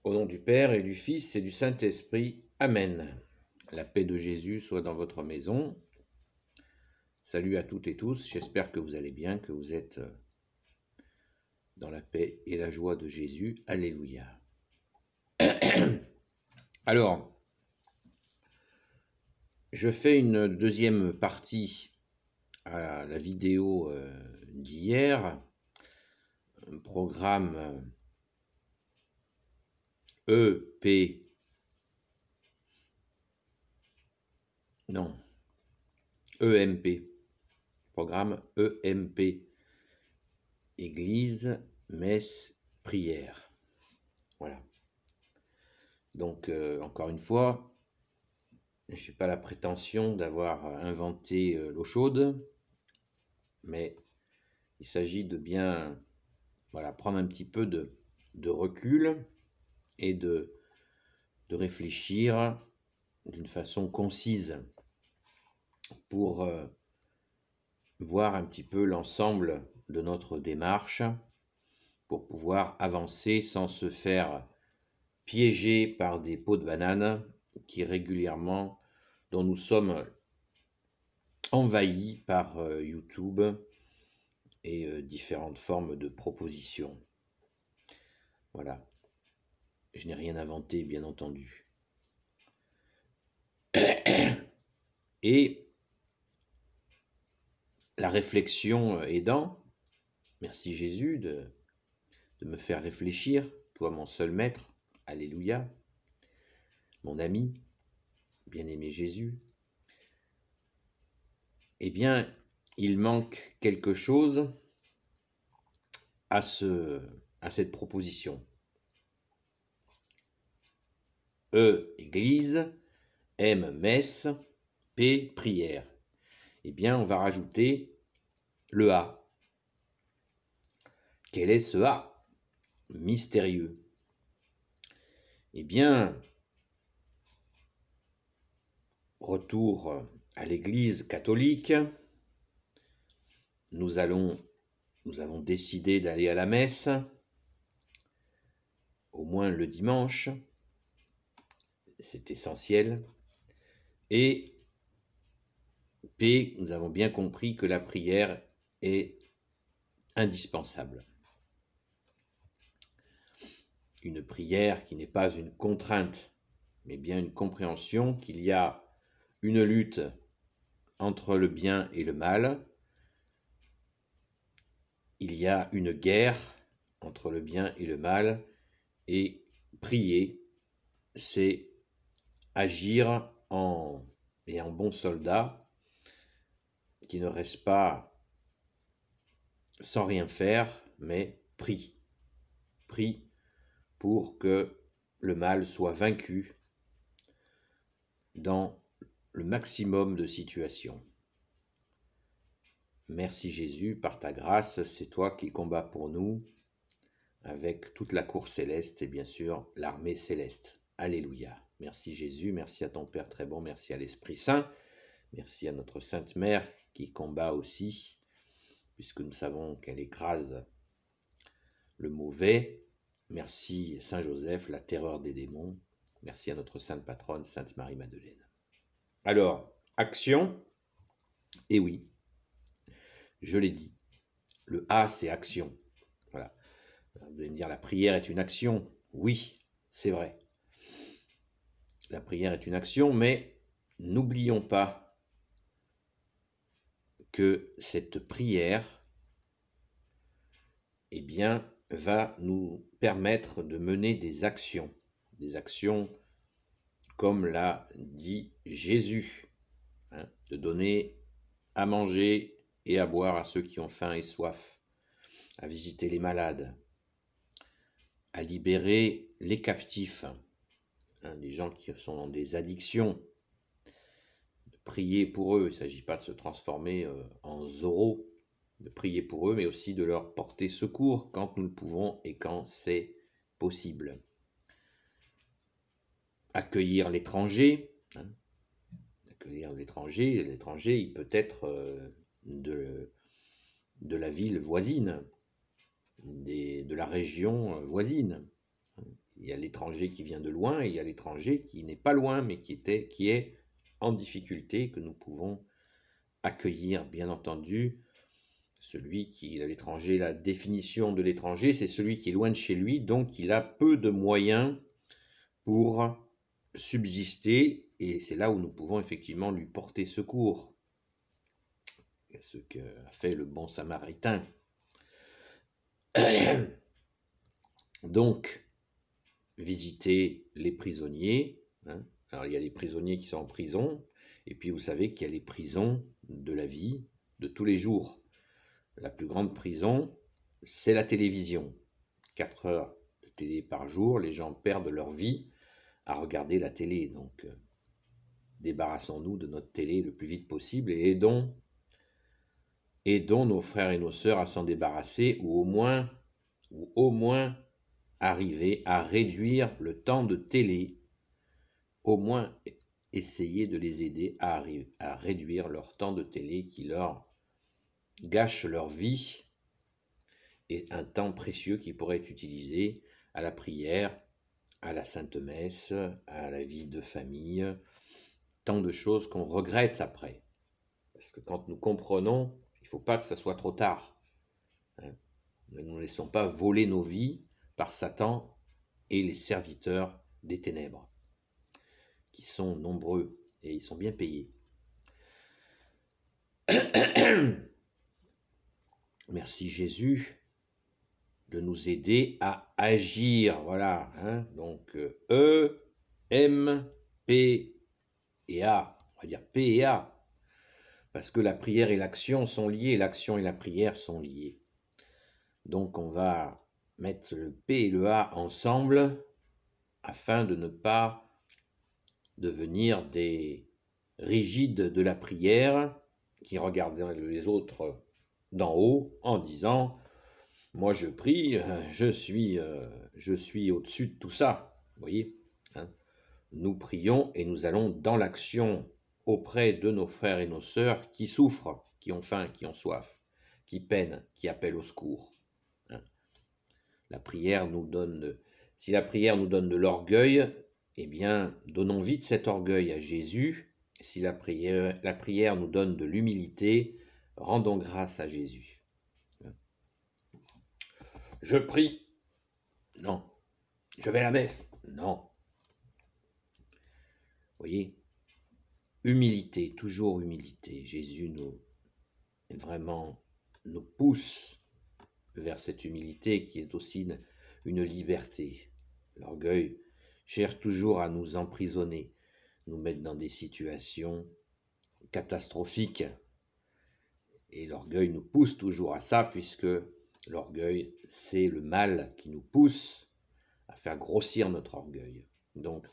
Au nom du Père et du Fils et du Saint-Esprit. Amen. La paix de Jésus soit dans votre maison. Salut à toutes et tous, j'espère que vous allez bien, que vous êtes dans la paix et la joie de Jésus. Alléluia. Alors, je fais une deuxième partie à la vidéo d'hier, un programme EMP, programme EMP, Église, Messe, Prière. Voilà. Donc, encore une fois, je n'ai pas la prétention d'avoir inventé l'eau chaude, mais il s'agit de bien prendre un petit peu de recul et de réfléchir d'une façon concise pour voir un petit peu l'ensemble de notre démarche pour pouvoir avancer sans se faire piéger par des pots de banane qui régulièrement, dont nous sommes envahis par YouTube et différentes formes de propositions. Voilà. Je n'ai rien inventé, bien entendu. Et la réflexion aidant, merci Jésus de me faire réfléchir, toi mon seul maître, alléluia, mon ami, bien-aimé Jésus. Eh bien, il manque quelque chose à cette proposition. E, Église, M, Messe, P, Prière. Eh bien, on va rajouter le A. Quel est ce A? Mystérieux. Eh bien, retour à l'Église catholique. Nous avons décidé d'aller à la messe, au moins le dimanche. C'est essentiel. Et P, nous avons bien compris que la prière est indispensable. Une prière qui n'est pas une contrainte, mais bien une compréhension qu'il y a une lutte entre le bien et le mal. Il y a une guerre entre le bien et le mal, et prier, c'est agir en bon soldat qui ne reste pas sans rien faire, mais prie pour que le mal soit vaincu dans le maximum de situations. Merci Jésus, par ta grâce, c'est toi qui combats pour nous, avec toute la cour céleste et bien sûr l'armée céleste. Alléluia. Merci Jésus, merci à ton Père très bon, merci à l'Esprit Saint, merci à notre Sainte Mère qui combat aussi, puisque nous savons qu'elle écrase le mauvais. Merci Saint Joseph, la terreur des démons. Merci à notre Sainte Patronne, Sainte Marie-Madeleine. Alors, action, et oui, je l'ai dit, le A c'est action. Voilà. Vous allez me dire, la prière est une action. Oui, c'est vrai. La prière est une action, mais n'oublions pas que cette prière, eh bien, va nous permettre de mener des actions comme l'a dit Jésus, de donner à manger et à boire à ceux qui ont faim et soif, à visiter les malades, à libérer les captifs, les gens qui sont dans des addictions, de prier pour eux. Il ne s'agit pas de se transformer en Zorro, de prier pour eux, mais aussi de leur porter secours quand nous le pouvons et quand c'est possible. Accueillir l'étranger, l'étranger, il peut être de la ville voisine, de la région voisine. Il y a l'étranger qui vient de loin et il y a l'étranger qui n'est pas loin, mais qui est en difficulté, que nous pouvons accueillir, bien entendu. Celui qui est à l'étranger, la définition de l'étranger, c'est celui qui est loin de chez lui, donc il a peu de moyens pour subsister, et c'est là où nous pouvons effectivement lui porter secours. Ce qu'a fait le bon Samaritain. Donc, visiter les prisonniers. Alors, il y a les prisonniers qui sont en prison, et puis vous savez qu'il y a les prisons de la vie, de tous les jours. La plus grande prison, c'est la télévision. 4 heures de télé par jour, les gens perdent leur vie à regarder la télé. Donc, débarrassons-nous de notre télé le plus vite possible et aidons nos frères et nos sœurs à s'en débarrasser, ou au moins arriver à réduire le temps de télé, au moins essayer de les aider à réduire leur temps de télé qui leur gâche leur vie et un temps précieux qui pourrait être utilisé à la prière, à la Sainte Messe, à la vie de famille, tant de choses qu'on regrette après. Parce que quand nous comprenons, il ne faut pas que ça soit trop tard. Ne nous laissons pas voler nos vies par Satan et les serviteurs des ténèbres, qui sont nombreux et ils sont bien payés. Merci Jésus de nous aider à agir. Voilà, donc E, M, P et A. On va dire P et A. Parce que la prière et l'action sont liées, l'action et la prière sont liées. Donc on va mettre le P et le A ensemble afin de ne pas devenir des rigides de la prière qui regardent les autres d'en haut en disant « Moi je prie, je suis au-dessus de tout ça. » Vous voyez, nous prions et nous allons dans l'action auprès de nos frères et nos sœurs qui souffrent, qui ont faim, qui ont soif, qui peinent, qui appellent au secours. La prière nous donne, si la prière nous donne de l'orgueil, eh bien, donnons vite cet orgueil à Jésus. Si la prière nous donne de l'humilité, rendons grâce à Jésus. Je prie. Non. Je vais à la messe. Non. Vous voyez, humilité, toujours humilité. Jésus nous pousse vers cette humilité qui est aussi une liberté. L'orgueil cherche toujours à nous emprisonner, nous mettre dans des situations catastrophiques. Et l'orgueil nous pousse toujours à ça, puisque l'orgueil, c'est le mal qui nous pousse à faire grossir notre orgueil. Donc,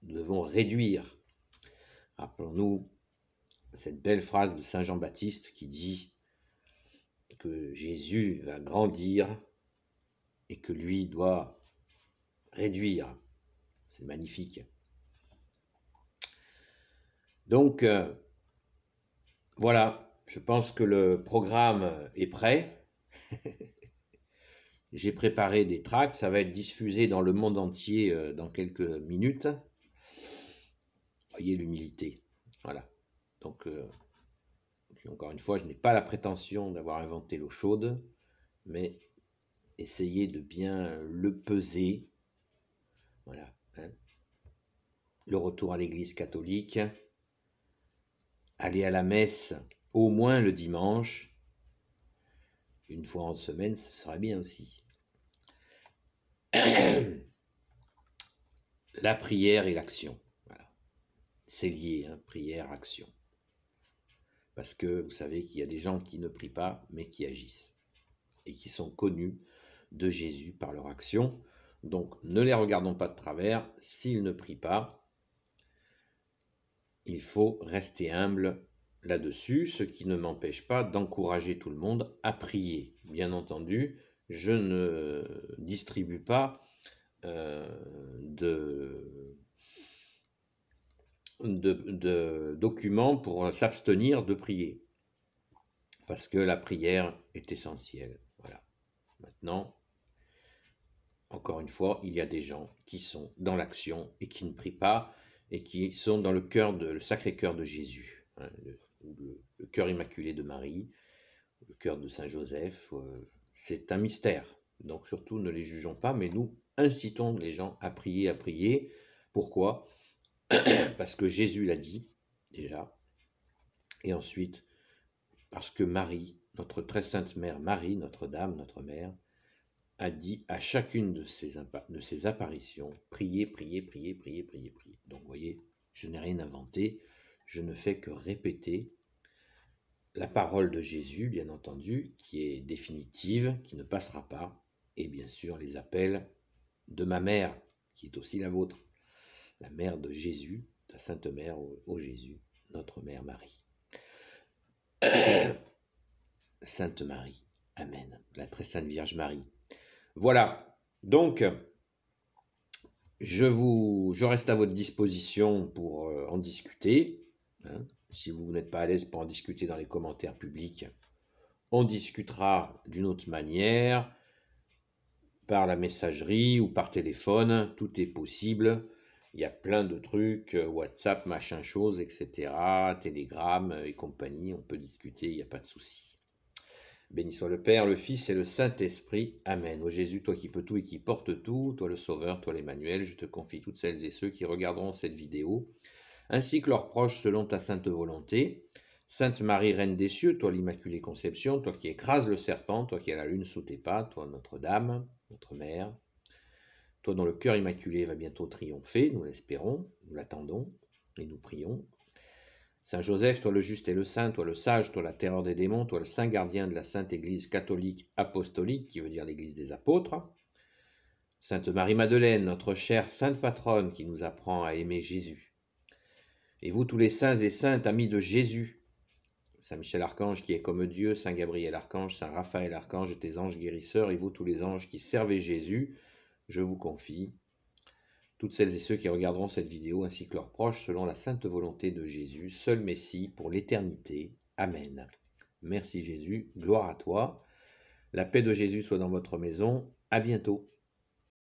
nous devons réduire. Rappelons-nous cette belle phrase de Saint Jean-Baptiste qui dit que Jésus va grandir et que lui doit réduire. C'est magnifique. Donc, voilà, je pense que le programme est prêt. J'ai préparé des tracts, ça va être diffusé dans le monde entier dans quelques minutes. Voyez l'humilité. Voilà. Donc, encore une fois, je n'ai pas la prétention d'avoir inventé l'eau chaude, mais essayez de bien le peser. Voilà. Le retour à l'église catholique, aller à la messe au moins le dimanche, une fois en semaine, ce serait bien aussi. La prière et l'action. Voilà. C'est lié, prière, action. Parce que vous savez qu'il y a des gens qui ne prient pas, mais qui agissent. Et qui sont connus de Jésus par leur action. Donc, ne les regardons pas de travers. S'ils ne prient pas, il faut rester humble là-dessus, ce qui ne m'empêche pas d'encourager tout le monde à prier. Bien entendu, je ne distribue pas de documents pour s'abstenir de prier, parce que la prière est essentielle. Voilà. Maintenant, encore une fois, il y a des gens qui sont dans l'action et qui ne prient pas et qui sont dans le Sacré-Cœur de Jésus, hein, le cœur immaculé de Marie, le cœur de Saint Joseph. C'est un mystère. Donc surtout, ne les jugeons pas, mais nous incitons les gens à prier, à prier. Pourquoi? Parce que Jésus l'a dit, déjà. Et ensuite, parce que Marie, notre très sainte mère Marie, Notre-Dame, notre mère, a dit à chacune de ses apparitions, priez, priez, priez, priez, priez, priez. Donc vous voyez, je n'ai rien inventé, je ne fais que répéter la parole de Jésus, bien entendu, qui est définitive, qui ne passera pas, et bien sûr les appels de ma mère, qui est aussi la vôtre, la mère de Jésus, ta sainte mère, ô Jésus, notre mère Marie. Sainte Marie, Amen, la très sainte Vierge Marie. Voilà, donc je reste à votre disposition pour en discuter. Hein. Si vous n'êtes pas à l'aise pour en discuter dans les commentaires publics, on discutera d'une autre manière, par la messagerie ou par téléphone, tout est possible. Il y a plein de trucs, WhatsApp, machin chose, etc., Telegram et compagnie, on peut discuter, il n'y a pas de souci. Béni soit le Père, le Fils et le Saint-Esprit. Amen. Ô Jésus, toi qui peux tout et qui portes tout, toi le Sauveur, toi l'Emmanuel, je te confie toutes celles et ceux qui regarderont cette vidéo, ainsi que leurs proches selon ta sainte volonté. Sainte Marie, Reine des cieux, toi l'Immaculée Conception, toi qui écrases le serpent, toi qui as la lune sous tes pas, toi Notre-Dame, notre Mère, toi dont le cœur immaculé va bientôt triompher, nous l'espérons, nous l'attendons et nous prions. Saint Joseph, toi le juste et le saint, toi le sage, toi la terreur des démons, toi le saint gardien de la sainte Église catholique apostolique, qui veut dire l'Église des apôtres. Sainte Marie-Madeleine, notre chère sainte patronne, qui nous apprend à aimer Jésus. Et vous tous les saints et saintes amis de Jésus, Saint Michel Archange qui est comme Dieu, Saint Gabriel Archange, Saint Raphaël Archange, tes anges guérisseurs, et vous tous les anges qui servez Jésus, je vous confie toutes celles et ceux qui regarderont cette vidéo ainsi que leurs proches selon la sainte volonté de Jésus, seul Messie pour l'éternité. Amen. Merci Jésus, gloire à toi. La paix de Jésus soit dans votre maison. À bientôt.